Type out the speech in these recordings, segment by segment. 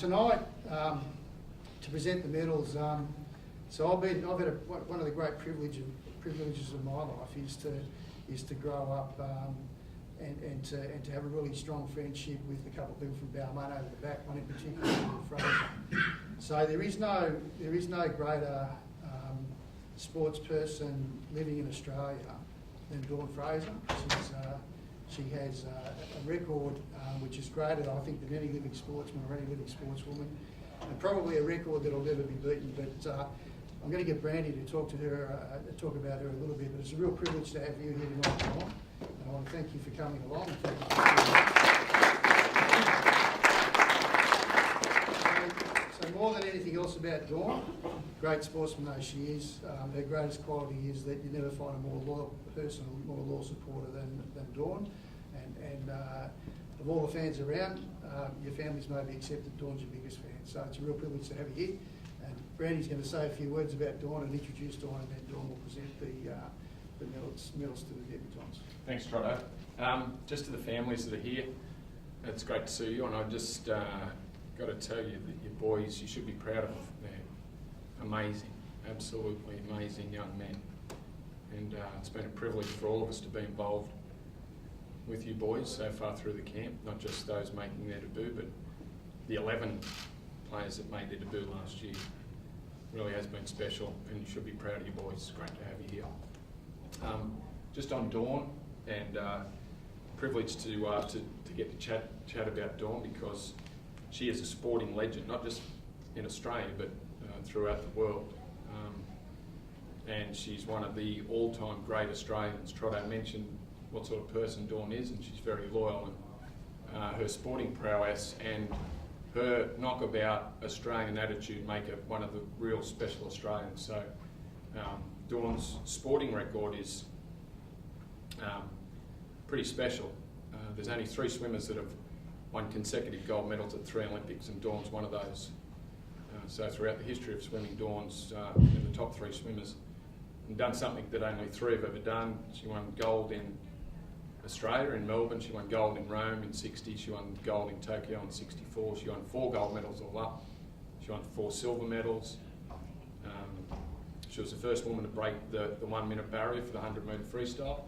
Tonight, to present the medals, so I've had one of the great privileges of my life is to grow up and to have a really strong friendship with a couple of people from Balmain over the back, one in particular, Dawn Fraser. So there is no greater sports person living in Australia than Dawn Fraser. She has a record which is greater, I think, than any living sportsman or any living sportswoman, and probably a record that will never be beaten. But I'm going to get Brandy to talk about her a little bit. But it's a real privilege to have you here tonight, Dawn. And I want to thank you for coming along. And thank you for so more than anything else about Dawn, great sportsman though she is, her greatest quality is that you never find a more loyal person, a more loyal supporter than Dawn. And of all the fans around, your families may be accepted, Dawn's your biggest fan. So it's a real privilege to have you here. And Brandy's going to say a few words about Dawn and introduce Dawn, and then Dawn will present the medals to the debutants. Thanks, Trotto. Just to the families that are here, it's great to see you, and I just got to tell you that your boys, you should be proud of them. They're amazing, absolutely amazing young men. And it's been a privilege for all of us to be involved with you boys so far through the camp, not just those making their debut, but the 11 players that made their debut last year. Really has been special, and you should be proud of your boys. It's great to have you here. Just on Dawn, and privileged to get to chat about Dawn, because she is a sporting legend, not just in Australia, but throughout the world. And she's one of the all-time great Australians. Trotto mentioned what sort of person Dawn is, and she's very loyal, and her sporting prowess and her knockabout Australian attitude make her one of the real special Australians. So Dawn's sporting record is pretty special. There's only 3 swimmers that have won consecutive gold medals at 3 Olympics, and Dawn's one of those. So throughout the history of swimming, Dawn's in the top 3 swimmers, and done something that only 3 have ever done. She won gold in Australia, in Melbourne. She won gold in Rome in '60. She won gold in Tokyo in '64. She won 4 gold medals all up. She won 4 silver medals. She was the first woman to break the 1 minute barrier for the 100 metre freestyle.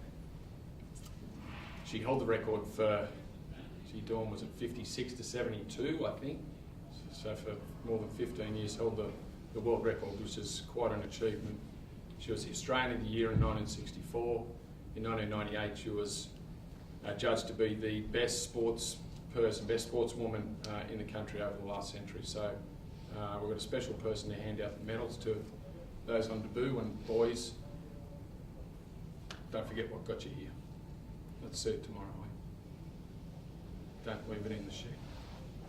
She held the record for, Dawn was at 56 to 72, I think. So for more than 15 years held the world record, which is quite an achievement. She was the Australian of the Year in 1964. In 1998, she was judged to be the best sportsperson, best sportswoman in the country over the last century. So we've got a special person to hand out the medals to those on debut, and boys, don't forget what got you here. Let's see it tomorrow. Don't leave it in the shed.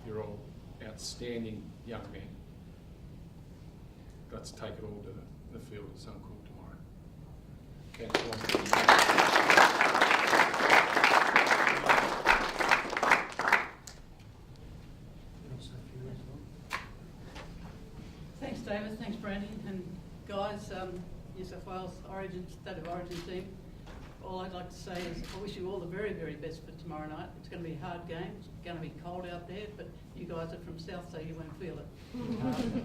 You're all outstanding young men. Let's take it all to the field at Suncorp tomorrow. Thanks, David. Thanks, Brandy. And guys, New South Wales State of Origin team, all I'd like to say is I wish you all the very, very best for tomorrow night. It's going to be a hard game. It's going to be cold out there, but you guys are from South, so you won't feel it.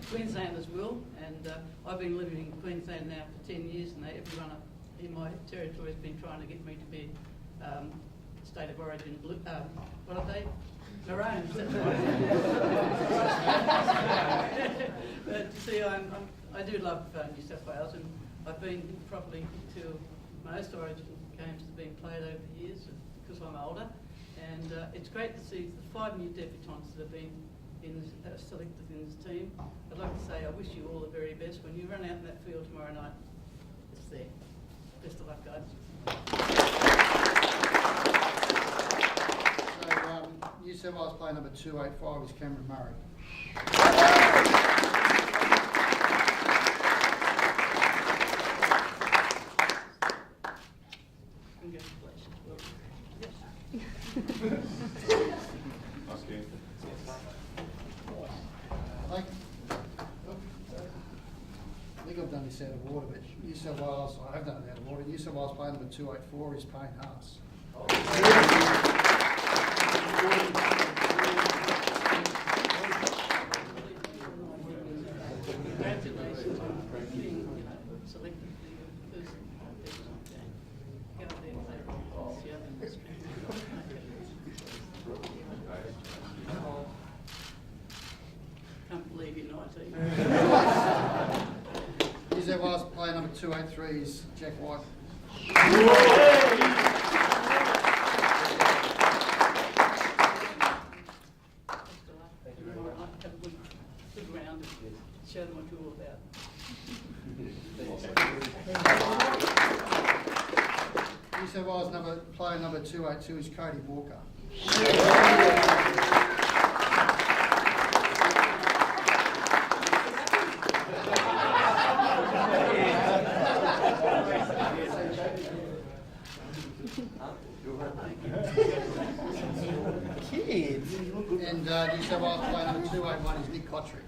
Queenslanders will, and I've been living in Queensland now for 10 years, and everyone in my territory has been trying to get me to be State of Origin blue. What are they? Maroons. But see, I do love New South Wales, and I've been probably to most Origin games that have been played over the years because I'm older, and it's great to see the 5 new debutants that have been selected in this team. I'd like to say I wish you all the very best. When you run out in that field tomorrow night, it's there. Best of luck, guys. So New South Wales player number 285 is Cameron Murray. I think I've done this out of order, but New South Wales, I have done it out of order. New South Wales player number 284 is Payne Haas. than this. Can't believe you're 19. New South Wales player number 283 is Jack White. Have a good round and show them what you're all about. New South Wales player number 282 is Cody Walker. Kids. And New South Wales player number 281 is Nick Cottrey.